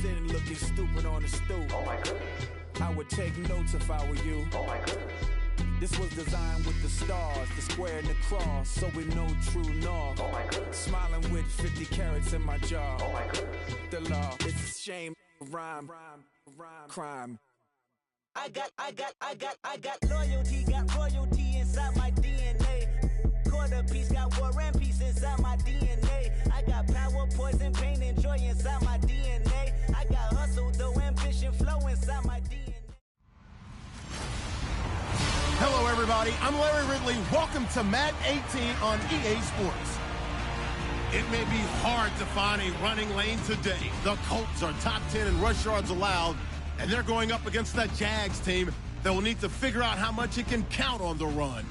sitting looking stupid on the stoop. Oh my goodness. I would take notes if I were you. Oh my goodness. This was designed with the stars, the square and the cross, so we know true north. Oh my goodness. Smiling with 50 carats in my jaw. Oh my goodness. The law, it's a shame, rhyme, crime. I got loyalty, got royalty inside my DNA. Quarter piece, got war and peace inside my DNA. I got power, poison, pain, and joy inside my DNA. I got hustle, though, ambition, flow inside my DNA. Hello, everybody. I'm Larry Ridley. Welcome to Madden 18 on EA Sports. It may be hard to find a running lane today. The Colts are top 10 in rush yards allowed, and they're going up against that Jags team that will need to figure out how much it can count on the run.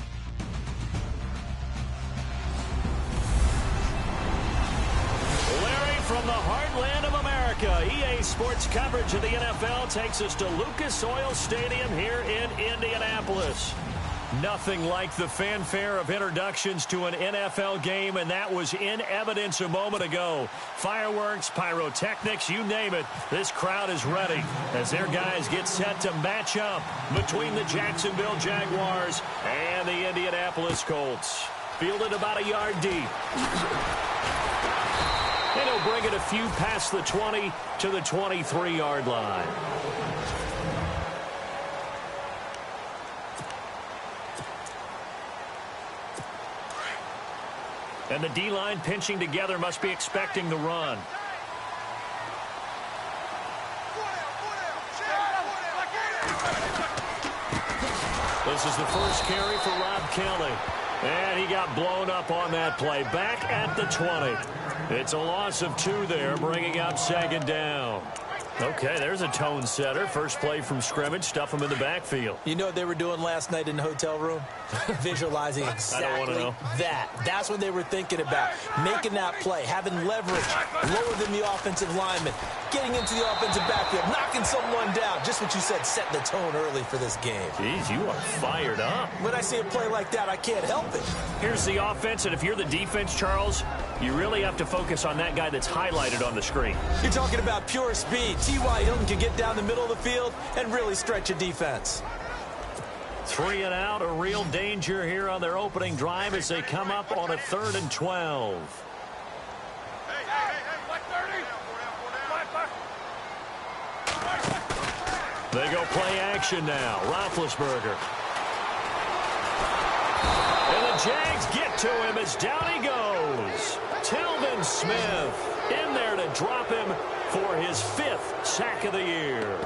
Larry, from the heartland of America, EA Sports coverage of the NFL takes us to Lucas Oil Stadium here in Indianapolis. Nothing like the fanfare of introductions to an NFL game, and that was in evidence a moment ago. Fireworks, pyrotechnics, you name it. This crowd is ready as their guys get set to match up between the Jacksonville Jaguars and the Indianapolis Colts. Fielded about a yard deep. And he'll bring it a few past the 20 to the 23-yard line. And the D-line pinching together must be expecting the run. This is the first carry for Rob Kelly. And he got blown up on that play. Back at the 20. It's a loss of 2 there, bringing up second down. Okay, there's a tone setter. First play from scrimmage, stuff him in the backfield. You know what they were doing last night in the hotel room? Visualizing exactly that. That's what they were thinking about. Making that play, having leverage, lower than the offensive lineman, getting into the offensive backfield, knocking someone down. Just what you said, set the tone early for this game. Jeez, you are fired up. When I see a play like that, I can't help it. Here's the offense, and if you're the defense, Charles, you really have to focus on that guy that's highlighted on the screen. You're talking about pure speed. T.Y. Hilton can get down the middle of the field and really stretch a defense. 3 and out, a real danger here on their opening drive as they come up on a 3rd and 12. They go play action now. Roethlisberger. And the Jags get to him as down he goes. Telvin Smith in there to drop him for his 5th sack of the year.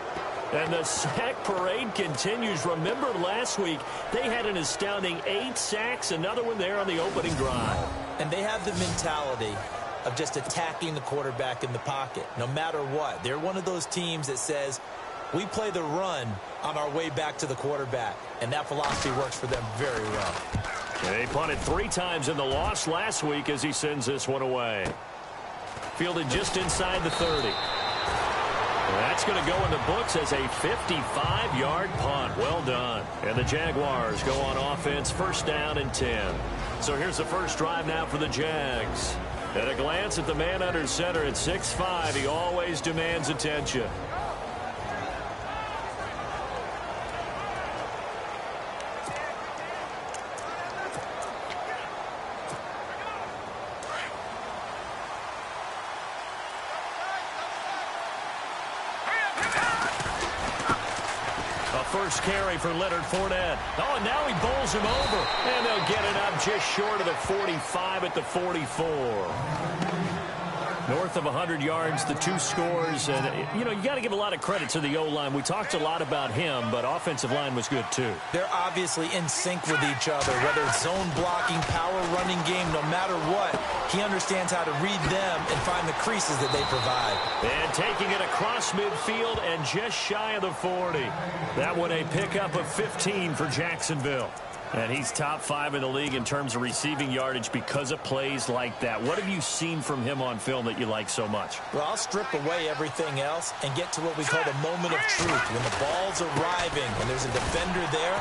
And the sack parade continues. Remember last week, they had an astounding 8 sacks, another one there on the opening drive. And they have the mentality of just attacking the quarterback in the pocket, no matter what. They're one of those teams that says, we play the run on our way back to the quarterback. And that philosophy works for them very well. And they punted 3 times in the loss last week as he sends this one away. Fielded just inside the 30. That's going to go in the books as a 55-yard punt. Well done. And the Jaguars go on offense, 1st down and 10. So here's the first drive now for the Jags. At a glance at the man under center at 6'5", he always demands attention. First carry for Leonard Fournette. Oh, and now he bowls him over. And they'll get it up just short of the 45 at the 44. North of 100 yards, the 2 scores. And, you know, you got to give a lot of credit to the O-line. We talked a lot about him, but offensive line was good, too. They're obviously in sync with each other, whether it's zone blocking, power running game, no matter what. He understands how to read them and find the creases that they provide. And taking it across midfield and just shy of the 40. That one a pickup of 15 for Jacksonville. And he's top 5 in the league in terms of receiving yardage because of plays like that. What have you seen from him on film that you like so much? Well, I'll strip away everything else and get to what we call the moment of truth. When the ball's arriving, when there's a defender there,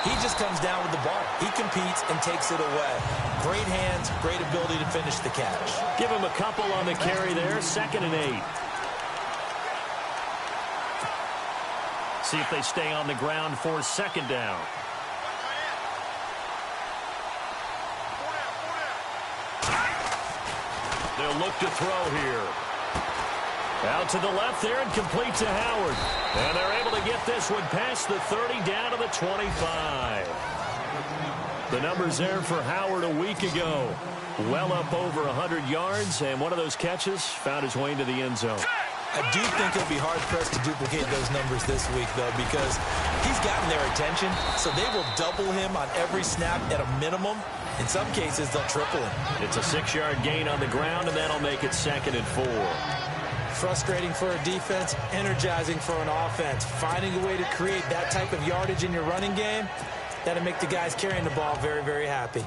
he just comes down with the ball. He competes and takes it away. Great hands, great ability to finish the catch. Give him a couple on the carry there, 2nd and 8. see if they stay on the ground for second down. They'll look to throw here. Out to the left there and complete to Howard. And they're able to get this one past the 30 down to the 25. The numbers there for Howard a week ago. Well up over 100 yards, and one of those catches found his way into the end zone. I do think he'll be hard-pressed to duplicate those numbers this week, though, because he's gotten their attention, so they will double him on every snap at a minimum. In some cases, they'll triple him. It's a 6-yard gain on the ground, and that'll make it 2nd and 4. Frustrating for a defense, energizing for an offense. Finding a way to create that type of yardage in your running game, that'll make the guys carrying the ball very, very happy.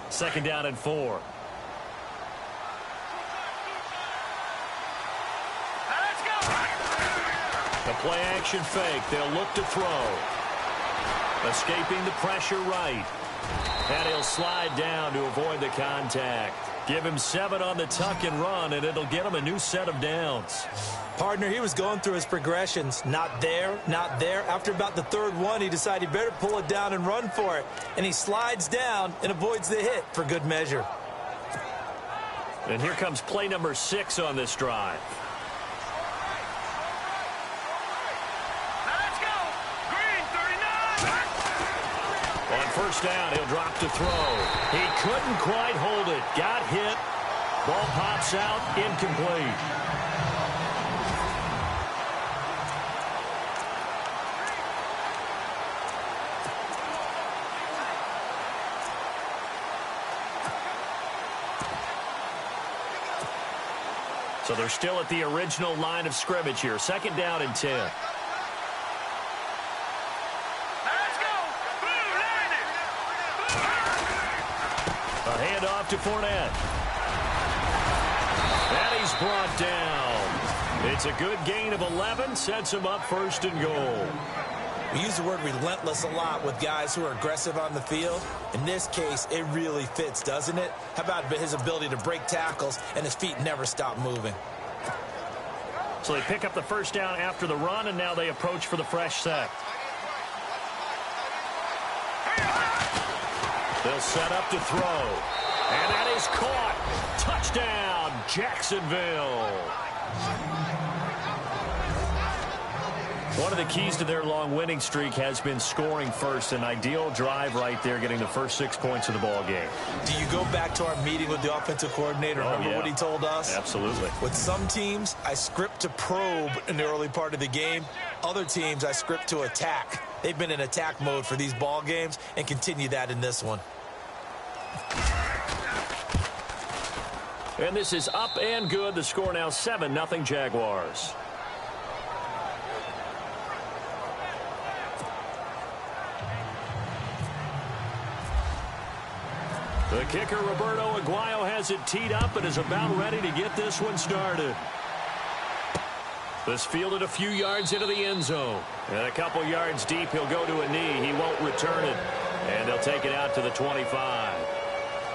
2nd down and 4. The play-action fake. They'll look to throw. Escaping the pressure right. And he'll slide down to avoid the contact. Give him 7 on the tuck and run, and it'll get him a new set of downs. Partner, he was going through his progressions. Not there, not there. After about the 3rd one, he decided he better pull it down and run for it. And he slides down and avoids the hit for good measure. And here comes play number 6 on this drive. On first down, he'll drop to throw. He couldn't quite hold it. Got hit. Ball pops out, incomplete. So they're still at the original line of scrimmage here. 2nd down and 10. A handoff to Fournette. And he's brought down. It's a good gain of 11. Sets him up 1st and goal. We use the word relentless a lot with guys who are aggressive on the field. In this case, it really fits, doesn't it? How about his ability to break tackles and his feet never stop moving? So they pick up the 1st down after the run, and now they approach for the fresh set. They'll set up to throw. And that is caught. Touchdown, Jacksonville. One of the keys to their long winning streak has been scoring first. An ideal drive right there, getting the first 6 points of the ball game. Do you go back to our meeting with the offensive coordinator? Remember what he told us? Absolutely. With some teams, I script to probe in the early part of the game. Other teams, I script to attack. They've been in attack mode for these ball games and continue that in this one. And this is up and good. The score now 7-0 Jaguars. The kicker, Roberto Aguayo, has it teed up and is about ready to get this one started. This fielded a few yards into the end zone. And a couple yards deep, he'll go to a knee. He won't return it. And they'll take it out to the 25.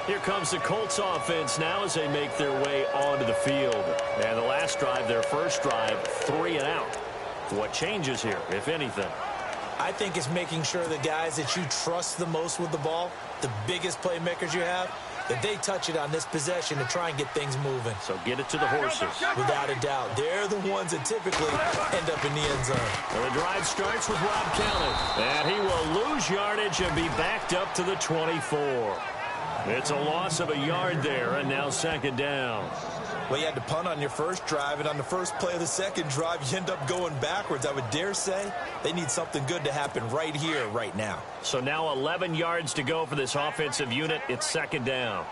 Here comes the Colts offense now as they make their way onto the field. And the last drive, their first drive, 3 and out. What changes here, if anything? I think it's making sure the guys that you trust the most with the ball, the biggest playmakers you have, that they touch it on this possession to try and get things moving. So get it to the horses. Without a doubt. They're the ones that typically end up in the end zone. And the drive starts with Rob Kelly. And he will lose yardage and be backed up to the 24. It's a loss of a yard there, and now 2nd down. Well, you had to punt on your first drive, and on the first play of the second drive, you end up going backwards. I would dare say they need something good to happen right here, right now. So now 11 yards to go for this offensive unit. It's 2nd down.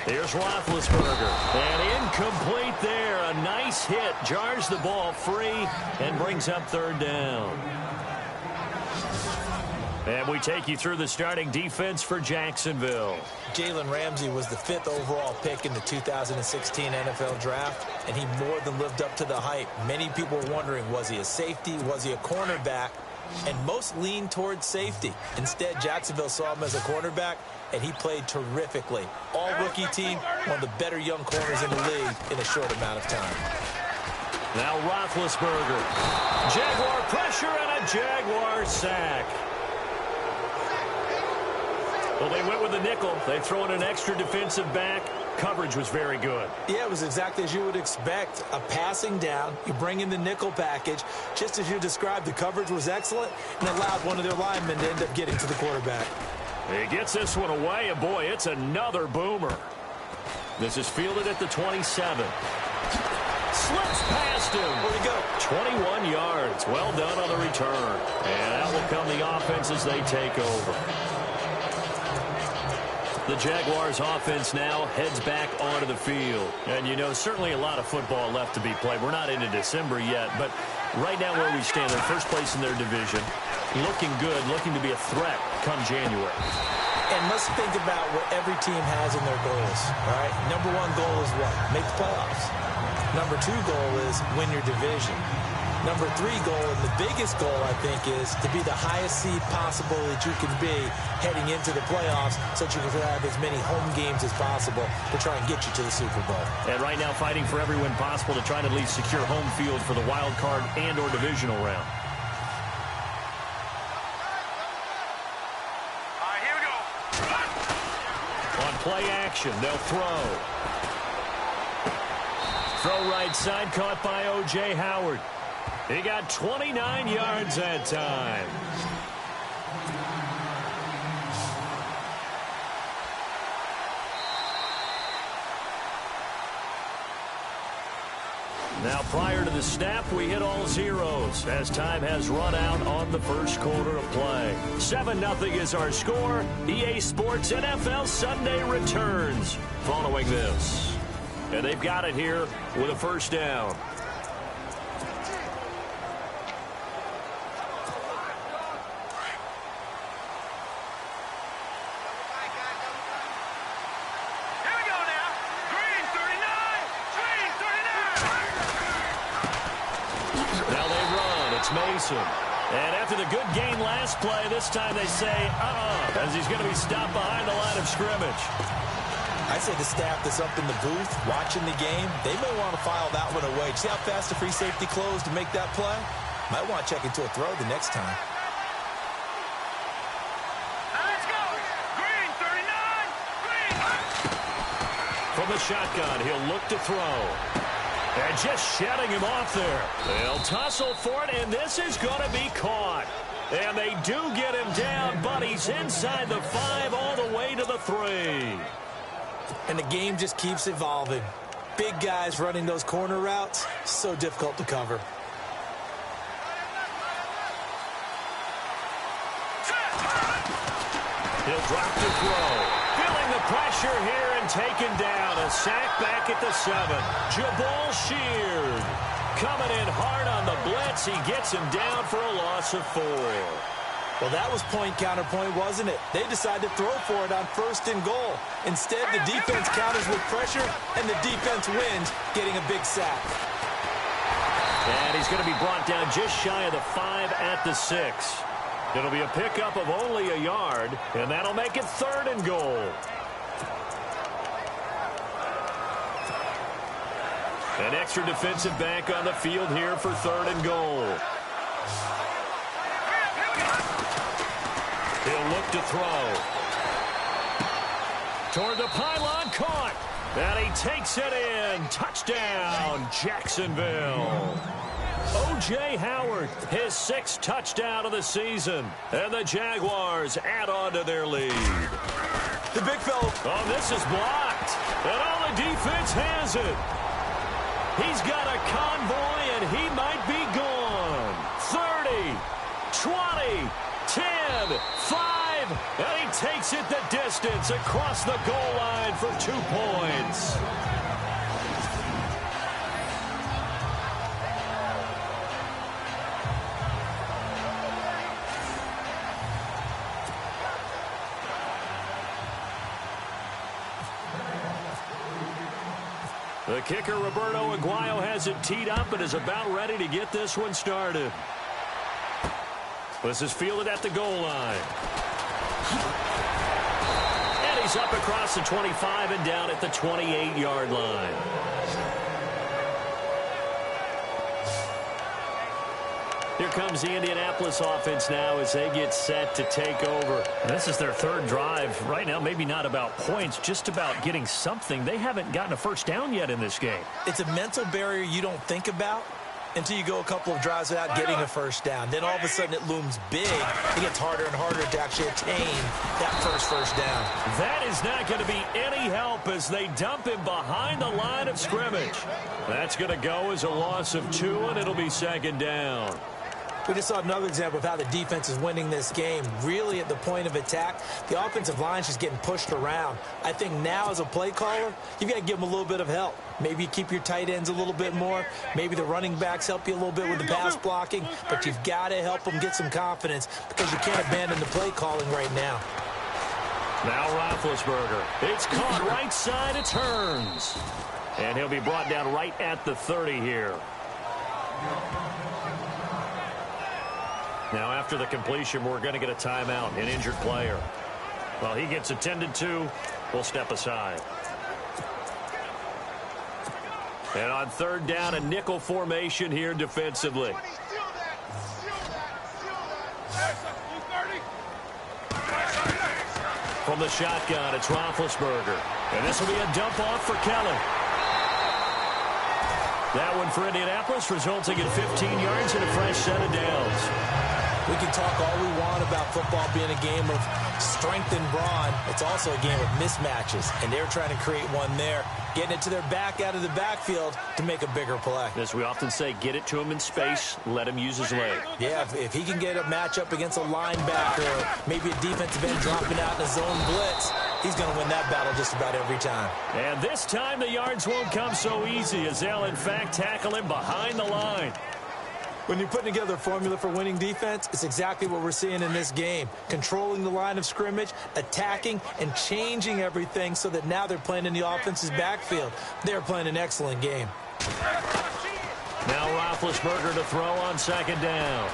Here's Roethlisberger. And incomplete there. A nice hit. Jars the ball free and brings up 3rd down. And we take you through the starting defense for Jacksonville. Jalen Ramsey was the 5th overall pick in the 2016 NFL Draft, and he more than lived up to the hype. Many people were wondering, was he a safety? Was he a cornerback? and most lean towards safety. Instead, Jacksonville saw him as a cornerback, and he played terrifically. All-rookie team, one of the better young corners in the league in a short amount of time. Now Roethlisberger. Jaguar pressure and a Jaguar sack. Well, they went with the nickel. They throw in an extra defensive back. Coverage was very good. Yeah, it was exactly as you would expect. A passing down. You bring in the nickel package. Just as you described, the coverage was excellent and allowed one of their linemen to end up getting to the quarterback. He gets this one away, and boy, it's another boomer. This is fielded at the 27. Slips past him. Where'd he go? 21 yards. Well done on the return. And out will come the offense as they take over. The Jaguars offense now heads back onto the field. And, you know, certainly a lot of football left to be played. We're not into December yet, but right now where we stand, in first place in their division, looking good, looking to be a threat come January. And let's think about what every team has in their goals, all right? Number one goal is what? Make the playoffs. Number two goal is win your division. Number three goal, and the biggest goal, I think, is to be the highest seed possible that you can be heading into the playoffs so that you can have as many home games as possible to try and get you to the Super Bowl. And right now fighting for every win possible to try to at least secure home field for the wild card and or divisional round. All right, here we go. On play action, they'll throw. Throw right side, caught by O.J. Howard. He got 29 yards that time. Now, prior to the snap, we hit all zeros as time has run out on the first quarter of play. 7-0 is our score. EA Sports NFL Sunday returns following this. And they've got it here with a first down. And after the good gain last play, this time they say, as he's going to be stopped behind the line of scrimmage. I say the staff that's up in the booth watching the game, they may want to file that one away. See how fast the free safety closed to make that play? Might want to check into a throw the next time. Let's go. Green, 39. Green. From the shotgun, he'll look to throw. And just shedding him off there. They'll tussle for it, and this is going to be caught. And they do get him down, but he's inside the 5 all the way to the 3. And the game just keeps evolving. Big guys running those corner routes, so difficult to cover. He'll drop to throw. Feeling the pressure here and taken down. A sack back at the 7. Jabal Sheard coming in hard on the blitz. He gets him down for a loss of 4. Well, that was point counterpoint, wasn't it? They decided to throw for it on 1st and goal. Instead, the defense counters with pressure, and the defense wins, getting a big sack. And he's going to be brought down just shy of the 5 at the 6. It'll be a pickup of only a yard, and that'll make it 3rd and goal. An extra defensive back on the field here for 3rd and goal. He'll look to throw. Toward the pylon, caught. And he takes it in. Touchdown, Jacksonville. O.J. Howard, his 6th touchdown of the season. And the Jaguars add on to their lead. The big fella. Oh, this is blocked. And all the defense has it. He's got a convoy, and he might be gone. 30, 20, 10, 5. And he takes it the distance across the goal line for 2 points. The kicker, Roberto Aguayo, has it teed up and is about ready to get this one started. This is fielded at the goal line. And he's up across the 25 and down at the 28-yard line. Here comes the Indianapolis offense now as they get set to take over. This is their third drive. Right now, maybe not about points, just about getting something. They haven't gotten a first down yet in this game. It's a mental barrier you don't think about until you go a couple of drives without getting a first down. Then all of a sudden it looms big. It gets harder and harder to actually attain that first down. That is not going to be any help as they dump him behind the line of scrimmage. That's going to go as a loss of 2, and it'll be second down. We just saw another example of how the defense is winning this game. Really at the point of attack, the offensive line is just getting pushed around. I think now as a play caller, you've got to give them a little bit of help. Maybe you keep your tight ends a little bit more. Maybe the running backs help you a little bit with the pass blocking. But you've got to help them get some confidence because you can't abandon the play calling right now. Now Roethlisberger. It's caught right side. It turns. And he'll be brought down right at the 30 here. Now, after the completion, we're going to get a timeout, an injured player. Well, he gets attended to. We'll step aside. And on third down, a nickel formation here defensively. From the shotgun, it's Roethlisberger. And this will be a dump off for Kelly. That one for Indianapolis, resulting in 15 yards and a fresh set of downs. We can talk all we want about football being a game of strength and brawn. It's also a game of mismatches, and they're trying to create one there, getting it to their back out of the backfield to make a bigger play. As we often say, get it to him in space, let him use his leg. Yeah, if he can get a matchup against a linebacker, or maybe a defensive end dropping out in a zone blitz, he's going to win that battle just about every time. And this time the yards won't come so easy as they'll, in fact, tackle him behind the line. When you're putting together a formula for winning defense, it's exactly what we're seeing in this game. Controlling the line of scrimmage, attacking, and changing everything so that now they're playing in the offense's backfield. They're playing an excellent game. Now Roethlisberger to throw on second down.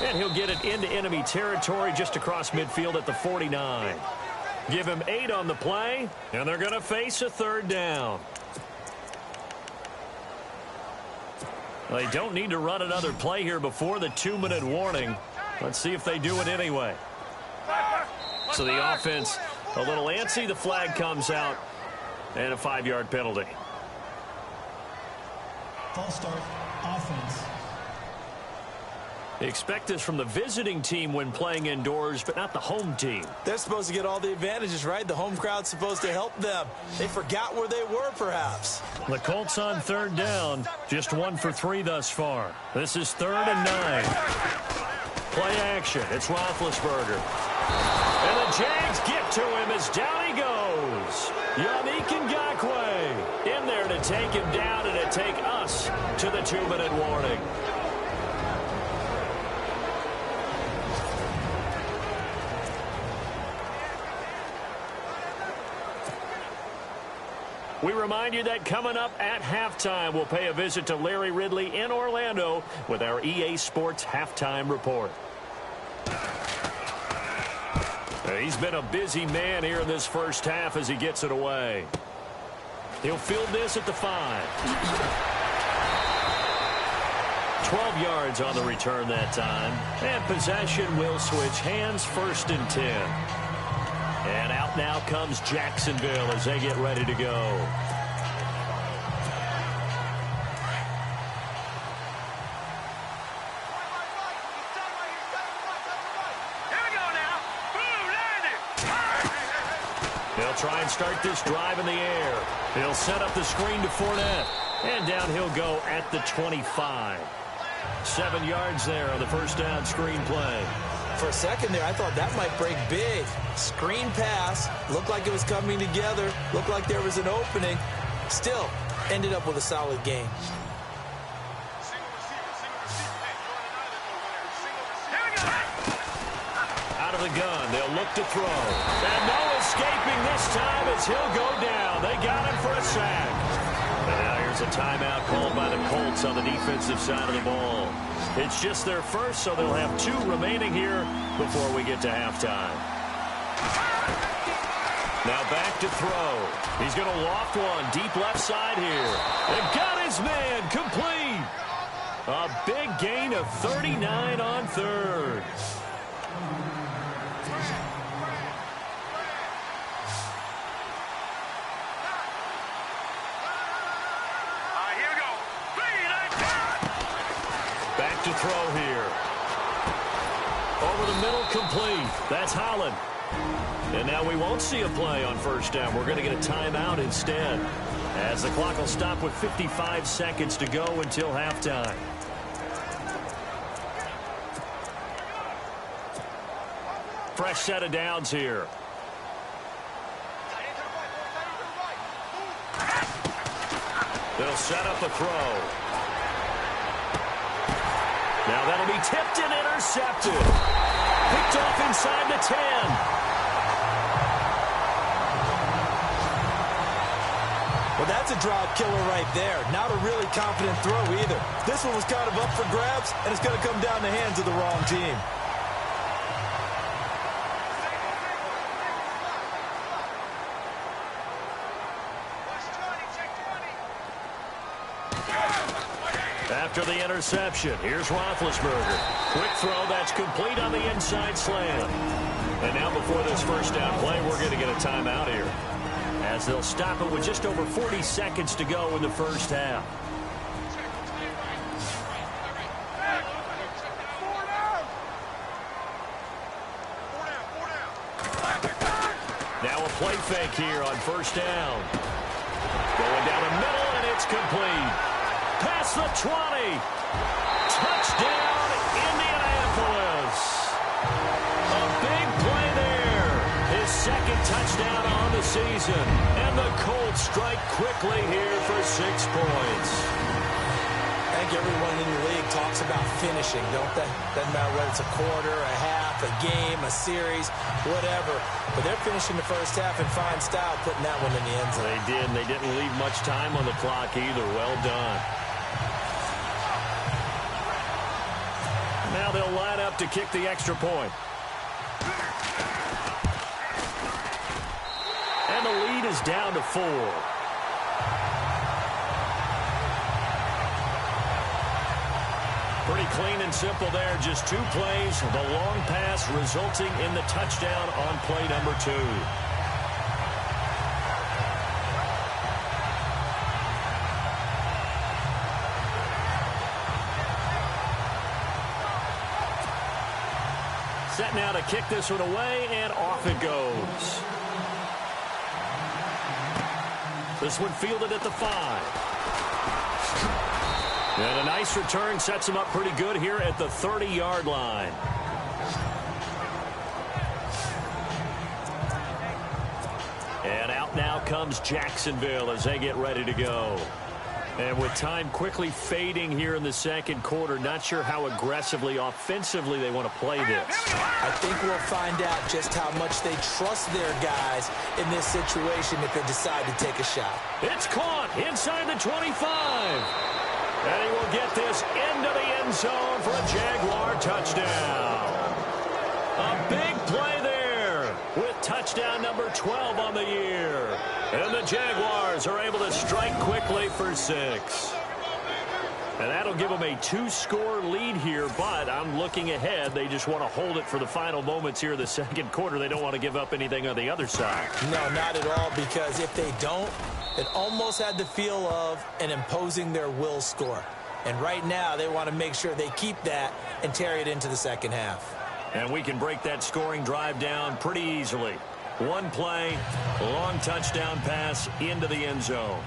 And he'll get it into enemy territory just across midfield at the 49. Give him 8 on the play, and they're going to face a third down. They don't need to run another play here before the 2-minute warning. Let's see if they do it anyway. So the offense a little antsy. The flag comes out, and a 5-yard penalty. False start, offense. They expect this from the visiting team when playing indoors, but not the home team. They're supposed to get all the advantages, right? The home crowd's supposed to help them. They forgot where they were, perhaps. The Colts on third down, just 1 for 3 thus far. This is 3rd and 9. Play action. It's Roethlisberger. And the Jags get to him as down he goes. Yannick Ngakoue in there to take him down and to take us to the 2-minute warning. We remind you that coming up at halftime, we'll pay a visit to Larry Ridley in Orlando with our EA Sports Halftime Report. He's been a busy man here in this first half as he gets it away. He'll field this at the 5. 12 yards on the return that time. And possession will switch hands, 1st and 10. And out now comes Jacksonville as they get ready to go. Here we go now. Boom, landed. They'll try and start this drive in the air. He'll set up the screen to Fournette. And down he'll go at the 25. 7 yards there on the first down screen play. For a second there, I thought that might break big. Screen pass, looked like it was coming together, looked like there was an opening. Still, ended up with a solid game. Out of the gun, they'll look to throw. And no escaping this time as he'll go down. They got him for a sack. And now here's It's a timeout called by the Colts on the defensive side of the ball. It's just their first, so they'll have 2 remaining here before we get to halftime. Now back to throw. He's going to loft one deep left side here. And got his man complete. A big gain of 39 on third. Back to throw here. Over the middle, complete. That's Holland. And now we won't see a play on first down. We're going to get a timeout instead, as the clock will stop with 55 seconds to go until halftime. Fresh set of downs here. They'll set up a throw. Now that'll be tipped and intercepted. Picked off inside the 10. Well, that's a drive killer right there. Not a really confident throw either. This one was kind of up for grabs, and it's going to come down the hands of the wrong team. After the interception, here's Roethlisberger. Quick throw that's complete on the inside slant. And now before this first down play, we're going to get a timeout here, as they'll stop it with just over 40 seconds to go in the first half. Now a play fake here on first down. Going down the middle, and it's complete. Past the 20. Touchdown, Indianapolis. A big play there. His second touchdown on the season. And the Colts strike quickly here for 6 points. I think everyone in the league talks about finishing, don't they? Doesn't matter whether it's a quarter, a half, a game, a series, whatever. But they're finishing the first half in fine style, putting that one in the end zone. They did, and they didn't leave much time on the clock either. Well done. Now they'll line up to kick the extra point. And the lead is down to 4. Pretty clean and simple there. Just 2 plays. The long pass resulting in the touchdown on play number 2. Set now to kick this one away, and off it goes. This one fielded at the 5. And a nice return sets him up pretty good here at the 30-yard line. And out now comes Jacksonville as they get ready to go. And with time quickly fading here in the second quarter, not sure how aggressively, offensively they want to play this. I think we'll find out just how much they trust their guys in this situation if they decide to take a shot. It's caught inside the 25. And he will get this into the end zone for a Jaguar touchdown. A big play there with touchdown number 12 on the year. And the Jaguars are able to strike quickly for 6. And that'll give them a 2-score lead here, but I'm looking ahead. They just want to hold it for the final moments here in the second quarter. They don't want to give up anything on the other side. No, not at all, because if they don't, it almost had the feel of an imposing their will score. And right now, they want to make sure they keep that and carry it into the second half. And we can break that scoring drive down pretty easily. 1 play, long touchdown pass into the end zone.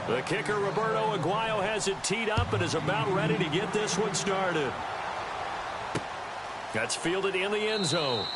The kicker, Roberto Aguayo, has it teed up and is about ready to get this one started. That's fielded in the end zone.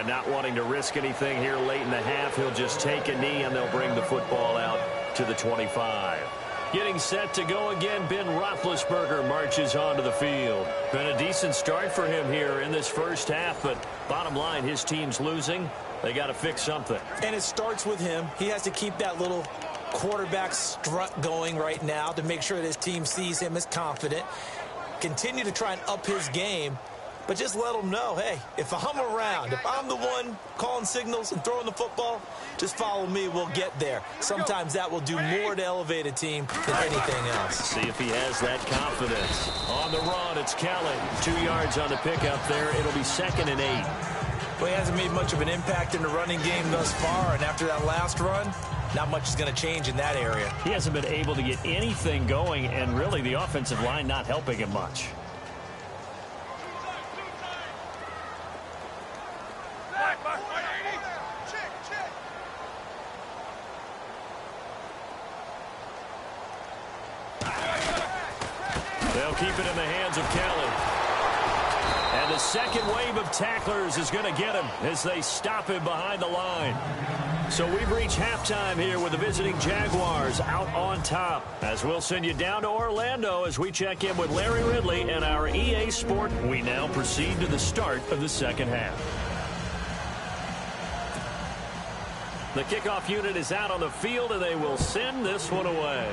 And not wanting to risk anything here late in the half, he'll just take a knee, and they'll bring the football out to the 25. Getting set to go again, Ben Roethlisberger marches onto the field. Been a decent start for him here in this first half, but bottom line, his team's losing. They got to fix something. And it starts with him. He has to keep that little quarterback strut going right now to make sure that his team sees him as confident. Continue to try and up his game, but just let him know, hey, if I'm around, if I'm the one calling signals and throwing the football, just follow me, we'll get there. Sometimes that will do more to elevate a team than anything else. See if he has that confidence. On the run, it's Kelly. 2 yards on the pickup there. It'll be 2nd and 8. Well, he hasn't made much of an impact in the running game thus far, and after that last run, not much is going to change in that area. He hasn't been able to get anything going, and really the offensive line not helping him much. They'll keep it in the hands of Kelly. And the second wave of tacklers is going to get him as they stop him behind the line. So we've reached halftime here with the visiting Jaguars out on top. As we'll send you down to Orlando as we check in with Larry Ridley and our EA Sport. We now proceed to the start of the second half. The kickoff unit is out on the field, and they will send this one away.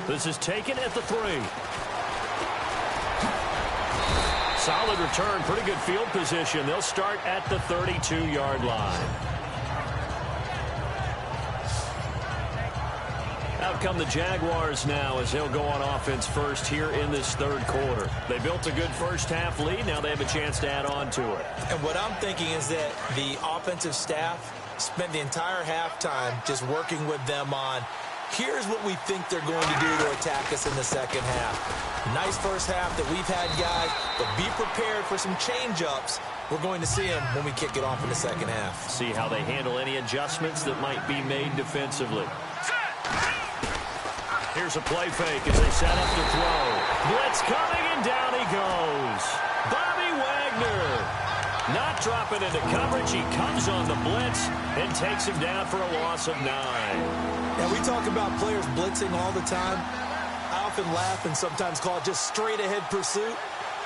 This is taken at the 3. Solid return, pretty good field position. They'll start at the 32-yard line. Out come the Jaguars now as they'll go on offense first here in this third quarter. They built a good first half lead. Now they have a chance to add on to it. And what I'm thinking is that the offensive staff spent the entire halftime just working with them on, here's what we think they're going to do to attack us in the second half. Nice first half that we've had, guys, but be prepared for some change-ups. We're going to see them when we kick it off in the second half. See how they handle any adjustments that might be made defensively. Here's a play fake as they set up to throw. Blitz coming, and down he goes. Bobby Wagner not dropping into coverage. He comes on the blitz and takes him down for a loss of 9. Yeah, we talk about players blitzing all the time. I often laugh and sometimes call it just straight-ahead pursuit.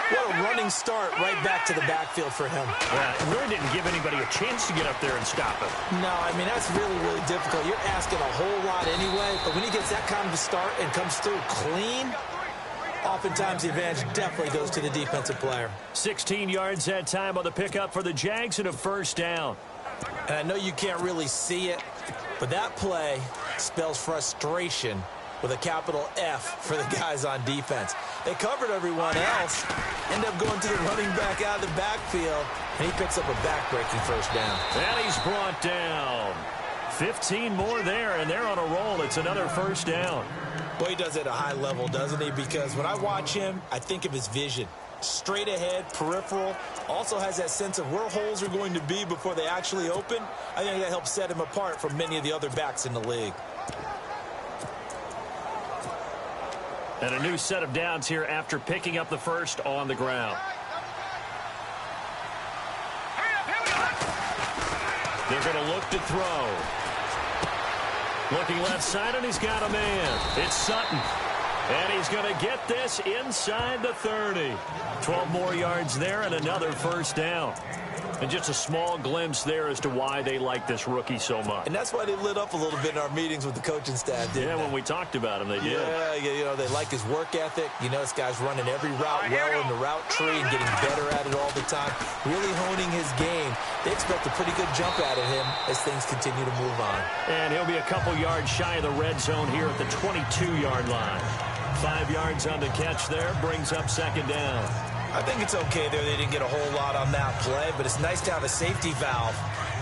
What a running start right back to the backfield for him. Yeah, it really didn't give anybody a chance to get up there and stop him. No, I mean, that's really, really difficult. You're asking a whole lot anyway, but when he gets that kind of a start and comes through clean, oftentimes the advantage definitely goes to the defensive player. 16 yards that time on the pickup for the Jags and a first down. And I know you can't really see it, but that play spells frustration with a capital F for the guys on defense. They covered everyone else, end up going to the running back out of the backfield, and he picks up a back-breaking first down. And he's brought down. 15 more there, and they're on a roll. It's another first down. Boy, he does it at a high level, doesn't he? Because when I watch him, I think of his vision. Straight ahead, peripheral, also has that sense of where holes are going to be before they actually open. I think that helps set him apart from many of the other backs in the league. And a new set of downs here after picking up the first on the ground. They're going to look to throw. Looking left side, and he's got a man. It's Sutton. And he's going to get this inside the 30. 12 more yards there and another first down. And just a small glimpse there as to why they like this rookie so much. And that's why they lit up a little bit in our meetings with the coaching staff, didn't they? When we talked about him, they did. Yeah, you know, they like his work ethic. You know, this guy's running every route well in the route tree and getting better at it all the time. Really honing his game. They expect a pretty good jump out of him as things continue to move on. And he'll be a couple yards shy of the red zone here at the 22-yard line. 5 yards on the catch there, brings up second down. I think it's okay there. They didn't get a whole lot on that play, but it's nice to have a safety valve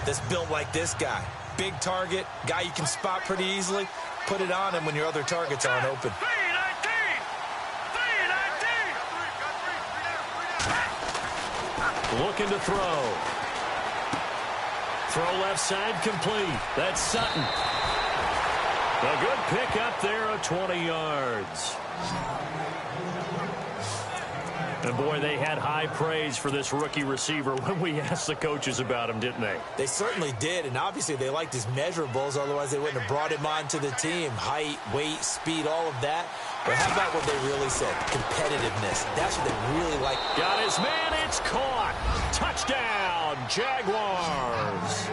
that's built like this guy. Big target, guy you can spot pretty easily. Put it on him when your other targets aren't open. Looking to throw. Throw left side complete. That's Sutton. A good pick up there of 20 yards. And, boy, they had high praise for this rookie receiver when we asked the coaches about him, didn't they? They certainly did, and obviously they liked his measurables. Otherwise, they wouldn't have brought him onto the team. Height, weight, speed, all of that. But how about what they really said? Competitiveness. That's what they really like. Got his man. It's caught. Touchdown, Jaguars.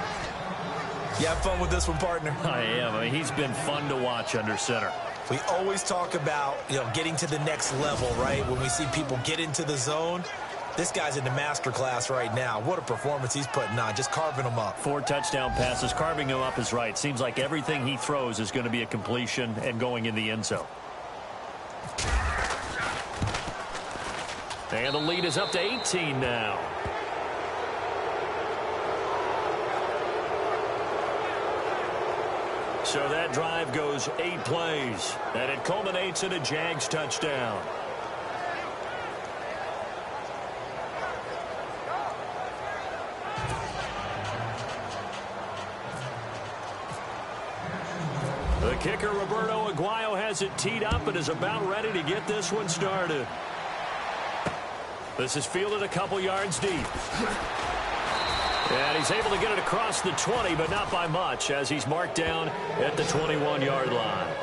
You have fun with this one, partner? I am. I mean, he's been fun to watch under center. We always talk about, getting to the next level, right? When we see people get into the zone, this guy's in the master class right now. What a performance he's putting on, just carving them up. 4 touchdown passes. Carving him up is right. Seems like everything he throws is going to be a completion and going in the end zone. And the lead is up to 18 now. So that drive goes 8 plays, and it culminates in a Jags touchdown. The kicker, Roberto Aguayo, has it teed up and is about ready to get this one started. This is fielded a couple yards deep. And he's able to get it across the 20, but not by much, as he's marked down at the 21-yard line.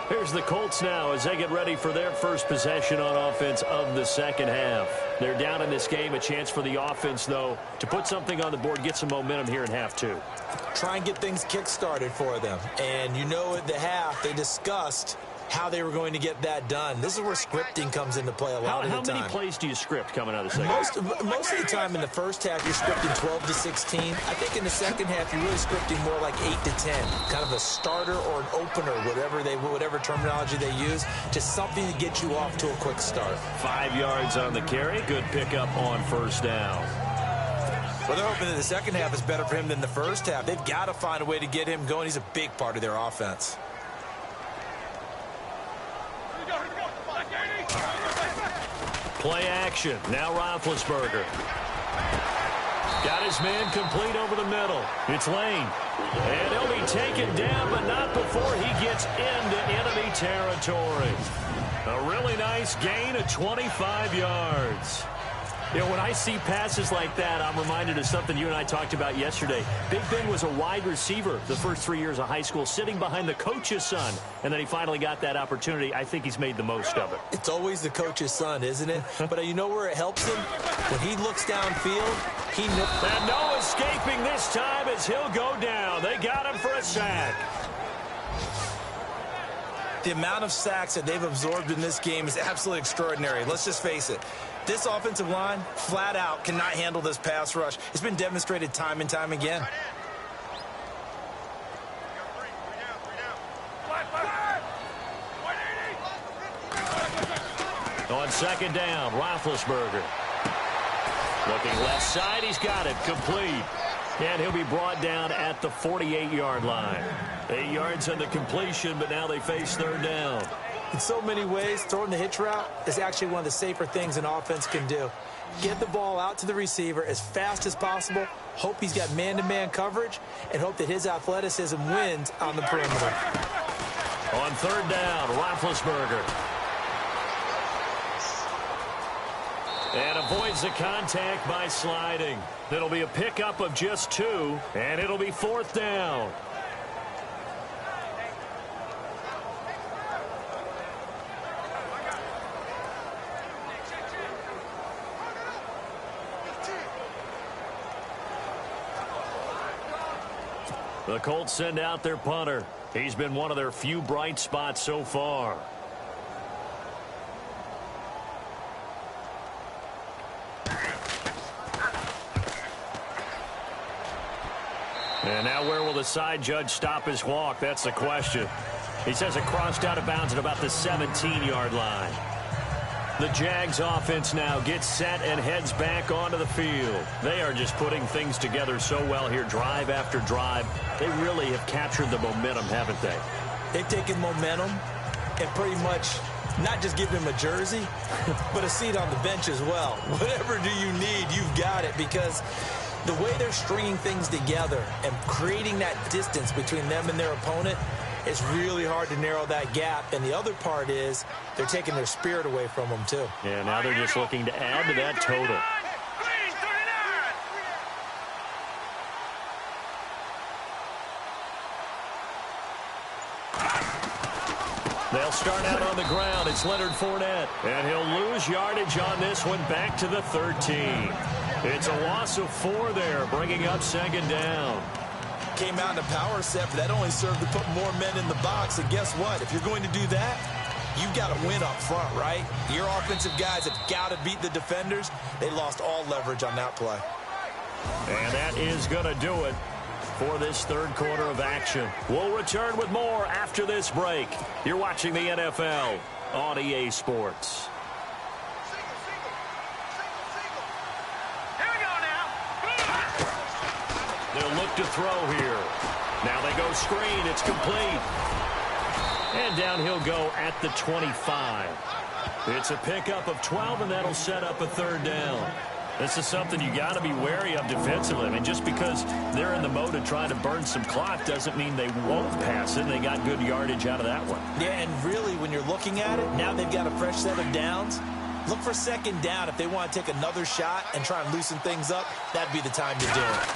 Here's the Colts now as they get ready for their first possession on offense of the second half. They're down in this game. A chance for the offense, though, to put something on the board, get some momentum here in half 2. Try and get things kick-started for them. And at the half, they discussed how they were going to get that done. This is where scripting comes into play a lot of the time. How many plays do you script coming out of the second half? Most of the time in the first half, you're scripting 12 to 16. I think in the second half, you're really scripting more like 8 to 10. Kind of a starter or an opener, whatever terminology they use. Just something to get you off to a quick start. 5 yards on the carry. Good pickup on first down. Well, they're hoping that the second half is better for him than the first half. They've got to find a way to get him going. He's a big part of their offense. Play action. Now Roethlisberger. Got his man complete over the middle. It's Lane. And he'll be taken down, but not before he gets into enemy territory. A really nice gain of 25 yards. When I see passes like that, I'm reminded of something you and I talked about yesterday. Big Ben was a wide receiver the first 3 years of high school, sitting behind the coach's son, and then he finally got that opportunity. I think he's made the most of it. It's always the coach's son, isn't it? But you know where it helps him? When he looks downfield, he knows. And no escaping this time as he'll go down. They got him for a sack. The amount of sacks that they've absorbed in this game is absolutely extraordinary. Let's just face it. This offensive line, flat out, cannot handle this pass rush. It's been demonstrated time and time again. On second down, Roethlisberger. Looking left side, he's got it, complete. And he'll be brought down at the 48-yard line. 8 yards on the completion, but now they face third down. In so many ways, throwing the hitch route is actually one of the safer things an offense can do. Get the ball out to the receiver as fast as possible, hope he's got man-to-man coverage, and hope that his athleticism wins on the perimeter. On third down, Roethlisberger. And avoids the contact by sliding. It'll be a pickup of just 2, and it'll be fourth down. The Colts send out their punter. He's been one of their few bright spots so far. And now where will the side judge stop his walk? That's the question. He says it crossed out of bounds at about the 17-yard line. The Jags offense now gets set and heads back onto the field. They are just putting things together so well here, drive after drive. They really have captured the momentum, haven't they? They've taken momentum and pretty much not just give him a jersey, but a seat on the bench as well. Whatever do you need, you've got it, because the way they're stringing things together and creating that distance between them and their opponent, It's really hard to narrow that gap, and the other part is they're taking their spirit away from them, too. Yeah, now they're just looking to add to that total. They'll start out on the ground. It's Leonard Fournette. And he'll lose yardage on this one back to the 13. It's a loss of 4 there, bringing up second down. Came out in a power set, but that only served to put more men in the box. And guess what? If you're going to do that, you've got to win up front, right? Your offensive guys have got to beat the defenders. They lost all leverage on that play. And that is going to do it for this third quarter of action. We'll return with more after this break. You're watching the NFL on EA Sports. Here we go now. They'll look to throw here. Now they go screen. It's complete. And down he'll go at the 25. It's a pickup of 12, and that'll set up a third down. This is something you got to be wary of defensively. I mean, just because they're in the mode of trying to burn some clock doesn't mean they won't pass it. They got good yardage out of that one. Yeah, and really, when you're looking at it, now they've got a fresh set of downs. Look for second down if they want to take another shot and try and loosen things up. That'd be the time to do it.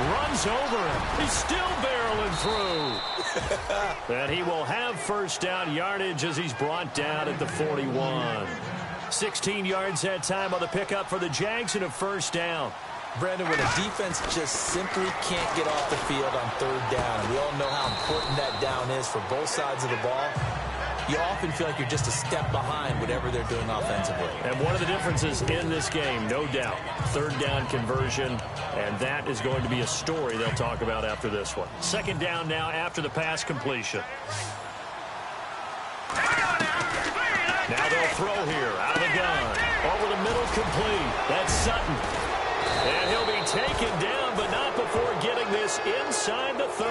Runs over him. He's still barreling through. And he will have first down yardage as he's brought down at the 41. 16 yards that time on the pickup for the Jags and a first down. Brandon, when a defense just simply can't get off the field on third down, and we all know how important that down is for both sides of the ball, you often feel like you're just a step behind whatever they're doing offensively. And one of the differences in this game, no doubt, third down conversion, and that is going to be a story they'll talk about after this one. Second down now after the pass completion. Now they'll throw here out of the gun. Over the middle, complete. That's Sutton. And he'll be taken down, but not before getting this inside the 30.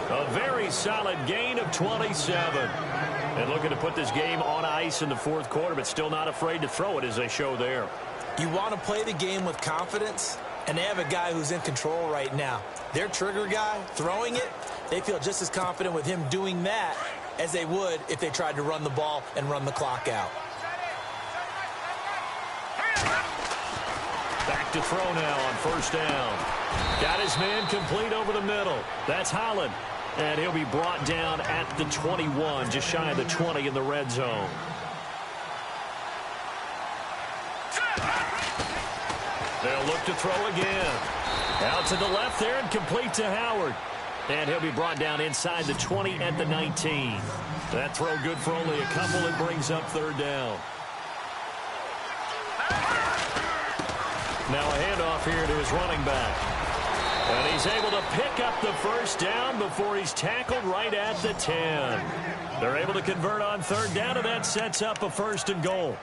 A very solid gain of 27. And looking to put this game on ice in the fourth quarter, but still not afraid to throw it as they show there. You want to play the game with confidence, and they have a guy who's in control right now. Their trigger guy, throwing it, they feel just as confident with him doing that as they would if they tried to run the ball and run the clock out. Back to throw now on first down. Got his man complete over the middle. That's Holland. And he'll be brought down at the 21, just shy of the 20 in the red zone. They'll look to throw again. Out to the left there and complete to Howard. And he'll be brought down inside the 20 at the 19. That throw good for only a couple. It brings up third down. Now a handoff here to his running back. And he's able to pick up the first down before he's tackled right at the 10. They're able to convert on third down, and that sets up a first and goal.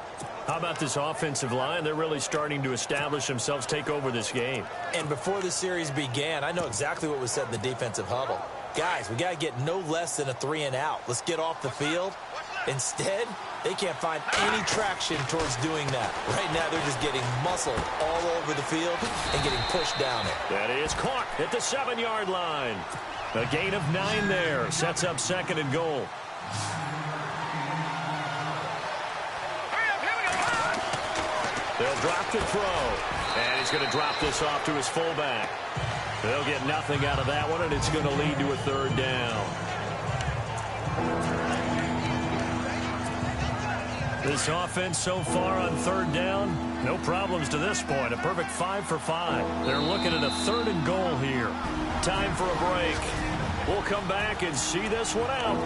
How about this offensive line? They're really starting to establish themselves, take over this game. And before the series began, I know exactly what was said in the defensive huddle. Guys, we got to get no less than a 3-and-out. Let's get off the field. Instead, they can't find any traction towards doing that. Right now, they're just getting muscled all over the field and getting pushed down it. That is caught at the 7-yard line. A gain of 9 there. Sets up second and goal. They'll drop the throw. And he's going to drop this off to his fullback. They'll get nothing out of that one, and it's going to lead to a third down. This offense so far on third down, no problems to this point. A perfect 5 for 5. They're looking at a third and goal here. Time for a break. We'll come back and see this one out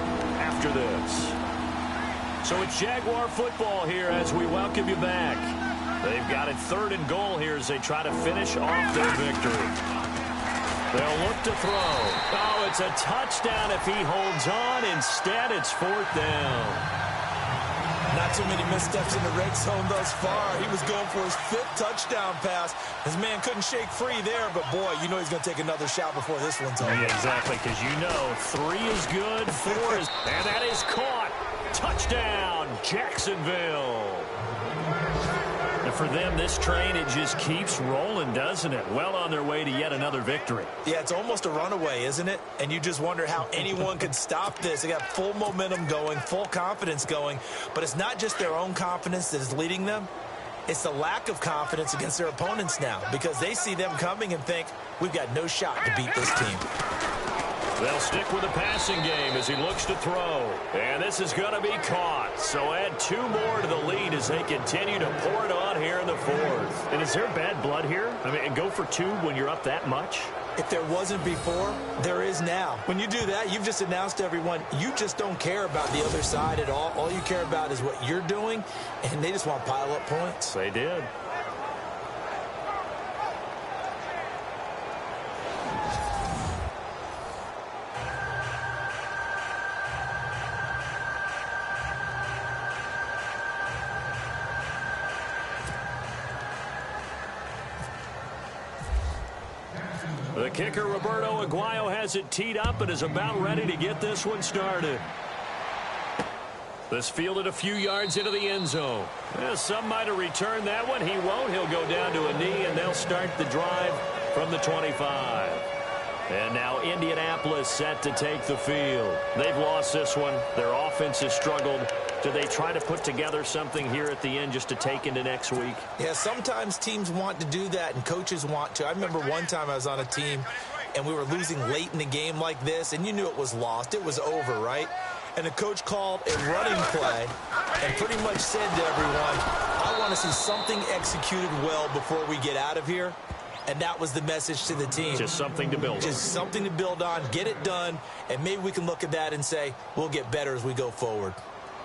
after this. So it's Jaguar football here as we welcome you back. They've got it third and goal here as they try to finish off their victory. They'll look to throw. Oh, it's a touchdown if he holds on. Instead, it's fourth down. Not too many missteps in the red zone thus far. He was going for his 5th touchdown pass. His man couldn't shake free there, but boy, you know he's going to take another shot before this one's over. Yeah, exactly, because you know 3 is good, 4 is... And that is caught. Touchdown, Jacksonville. The for them, this train, it just keeps rolling, doesn't it? Well on their way to yet another victory. Yeah, it's almost a runaway, isn't it? And you just wonder how anyone could stop this. They got full momentum going, full confidence going. But it's not just their own confidence that is leading them. It's the lack of confidence against their opponents now, because they see them coming and think, we've got no shot to beat this team. They'll stick with the passing game as he looks to throw. And this is going to be caught. So add 2 more to the lead as they continue to pour it on here in the 4th. And is there bad blood here? I mean, and go for 2 when you're up that much? If there wasn't before, there is now. When you do that, you've just announced to everyone, you just don't care about the other side at all. All you care about is what you're doing, and they just want to pile up points. They did. The kicker, Roberto Aguayo, has it teed up and is about ready to get this one started. This fielded a few yards into the end zone. Yeah, some might have returned that one. He won't. He'll go down to a knee, and they'll start the drive from the 25. And now Indianapolis set to take the field. They've lost this one. Their offense has struggled. Do they try to put together something here at the end just to take into next week? Yeah, sometimes teams want to do that and coaches want to. I remember one time I was on a team and we were losing late in the game like this, and you knew it was lost. It was over, right? And the coach called a running play and pretty much said to everyone, I want to see something executed well before we get out of here. And that was the message to the team. Just something to build on. Just something to build on, get it done, and maybe we can look at that and say, we'll get better as we go forward.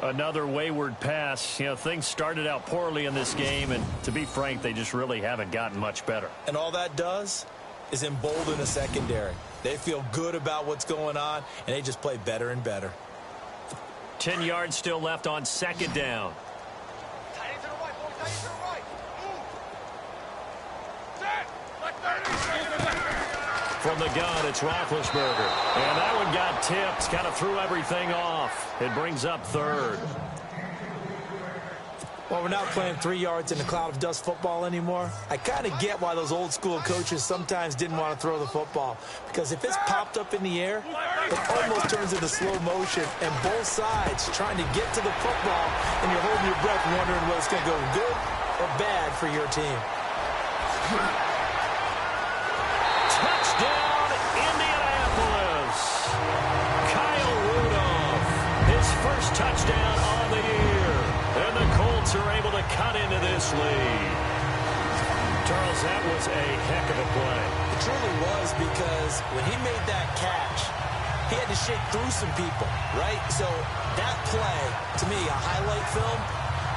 Another wayward pass. You know, things started out poorly in this game, and to be frank, they just really haven't gotten much better. And all that does is embolden the secondary. They feel good about what's going on, and they just play better and better. 10 yards still left on 2nd down. From the gun, it's Roethlisberger. And that one got tipped, kind of threw everything off. It brings up 3rd. Well, we're not playing 3 yards in a cloud of dust football anymore. I kind of get why those old school coaches sometimes didn't want to throw the football. Because if it's popped up in the air, it almost turns into slow motion. And both sides trying to get to the football, and you're holding your breath wondering whether it's going to go good or bad for your team. Touchdown, Indianapolis. Kyle Rudolph, his first touchdown on the year. And the Colts are able to cut into this lead. Charles, that was a heck of a play. It truly was, because when he made that catch, he had to shake through some people, right? So that play, to me, a highlight film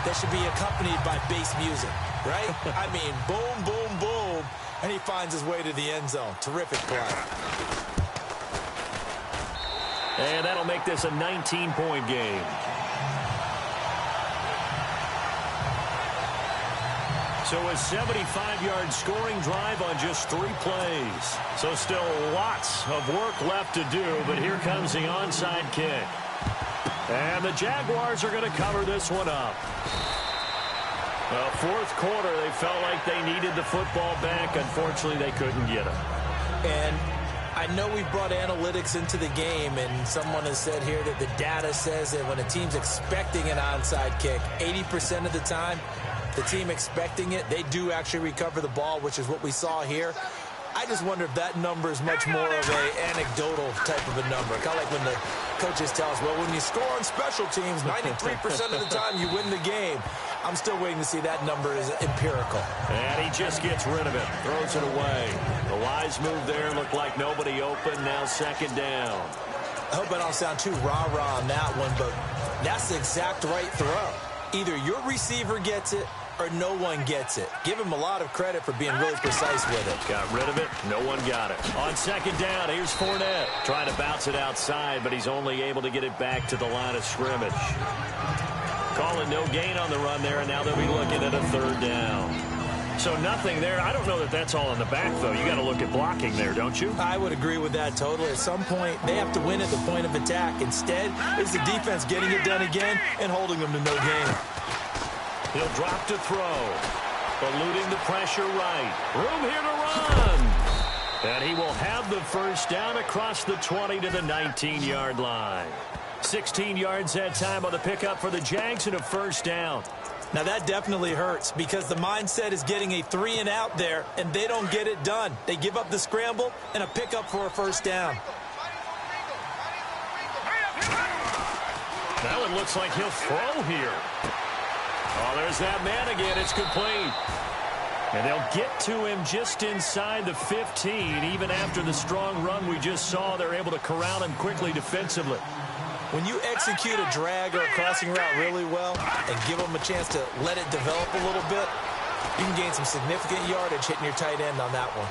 that should be accompanied by bass music, right? I mean, boom, boom, boom, and he finds his way to the end zone. Terrific play. And that'll make this a 19-point game. So a 75-yard scoring drive on just 3 plays. So still lots of work left to do, but here comes the onside kick. And the Jaguars are going to cover this one up. Well, 4th quarter, they felt like they needed the football back. Unfortunately, they couldn't get it. And I know we've brought analytics into the game, and someone has said here that the data says that when a team's expecting an onside kick, 80% of the time, the team expecting it, they do actually recover the ball, which is what we saw here. I just wonder if that number is much more of an anecdotal type of a number. Kind of like when the coaches tell us, well, when you score on special teams, 93% of the time you win the game. I'm still waiting to see that number is empirical. And he just gets rid of it, throws it away. The wise move there, looked like nobody open, now 2nd down. I hope I don't sound too rah-rah on that one, but that's the exact right throw. Either your receiver gets it or no one gets it. Give him a lot of credit for being really precise with it. Got rid of it. No one got it. On 2nd down, here's Fournette. Trying to bounce it outside, but he's only able to get it back to the line of scrimmage. Calling no gain on the run there, and now they'll be looking at a 3rd down. So nothing there. I don't know that that's all in the back, though. You got to look at blocking there, don't you? I would agree with that totally. At some point, they have to win at the point of attack. Instead, it's the defense getting it done again and holding them to no gain. He'll drop to throw. eluding the pressure right. Room here to run. And he will have the first down across the 20 to the 19-yard line. 16 yards that time on the pickup for the Jags and a first down. Now that definitely hurts because the mindset is getting a 3-and-out there, and they don't get it done. They give up the scramble and a pickup for a first down. That one looks like he'll throw here. Oh, there's that man again. It's complete. And they'll get to him just inside the 15. Even after the strong run we just saw, they're able to corral him quickly defensively. When you execute a drag or a crossing route really well and give them a chance to let it develop a little bit, you can gain some significant yardage hitting your tight end on that one.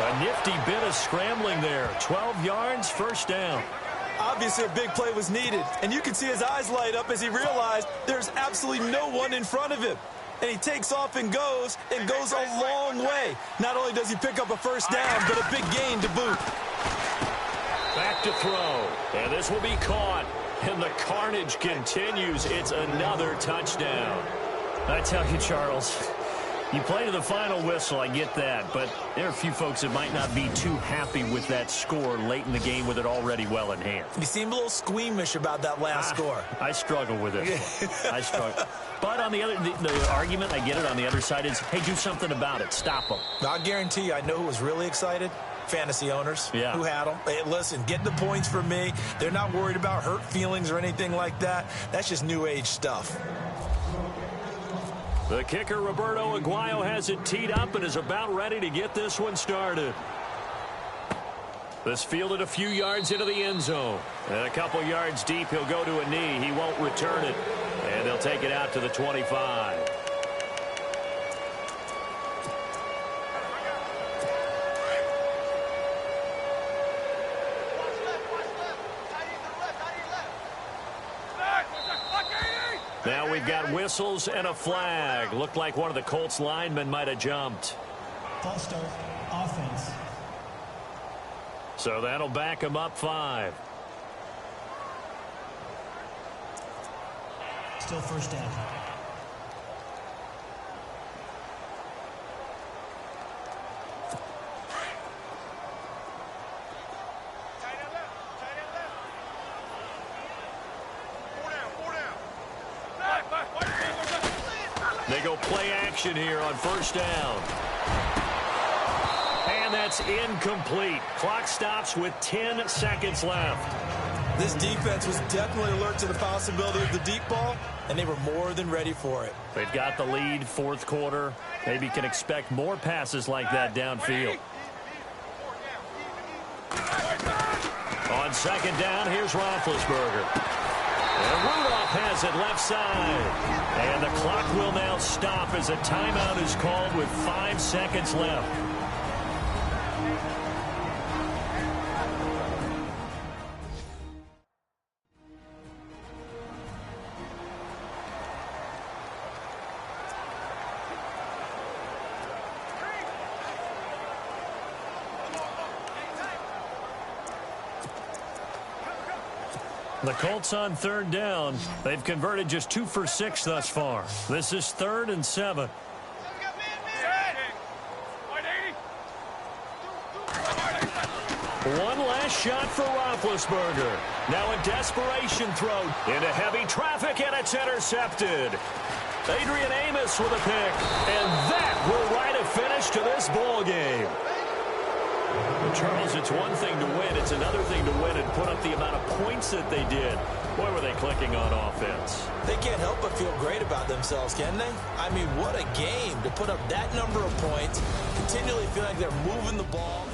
A nifty bit of scrambling there. 12 yards, first down. Obviously, a big play was needed, and you can see his eyes light up as he realized there's absolutely no one in front of him. And he takes off and goes a long way. Not only does he pick up a first down, but a big gain to boot. Back to throw, and this will be caught. And the carnage continues. It's another touchdown. I tell you, Charles, you play to the final whistle, I get that, but there are a few folks that might not be too happy with that score late in the game with it already well in hand. You seem a little squeamish about that last score. I struggle with it. I struggle. But on the other, the argument, I get it, on the other side is, hey, do something about it. Stop them. I'll guarantee you, I know who was really excited. Fantasy owners who had them. Hey, listen, get the points for me. They're not worried about hurt feelings or anything like that. That's just new age stuff. The kicker, Roberto Aguayo, has it teed up and is about ready to get this one started. This fielded a few yards into the end zone. And a couple yards deep, he'll go to a knee. He won't return it. And they'll take it out to the 25. Now we've got whistles and a flag. Looked like one of the Colts linemen might have jumped. False start, offense. So that'll back him up 5. Still first down. They go play action here on first down. And that's incomplete. Clock stops with 10 seconds left. This defense was definitely alert to the possibility of the deep ball, and they were more than ready for it. They've got the lead, fourth quarter. Maybe can expect more passes like that downfield. On second down, here's Roethlisberger. And Rudolph has it left side. And the clock will now stop as a timeout is called with 5 seconds left. The Colts on third down. They've converted just 2 for 6 thus far. This is 3rd and 7. One last shot for Roethlisberger. Now a desperation throw into heavy traffic, and it's intercepted. Adrian Amos with a pick, and that will write a finish to this ball game. Well, Charles, it's one thing to win. It's another thing to win and put up the amount of points that they did. Boy, were they clicking on offense. They can't help but feel great about themselves, can they? I mean, what a game to put up that number of points, continually feel like they're moving the ball.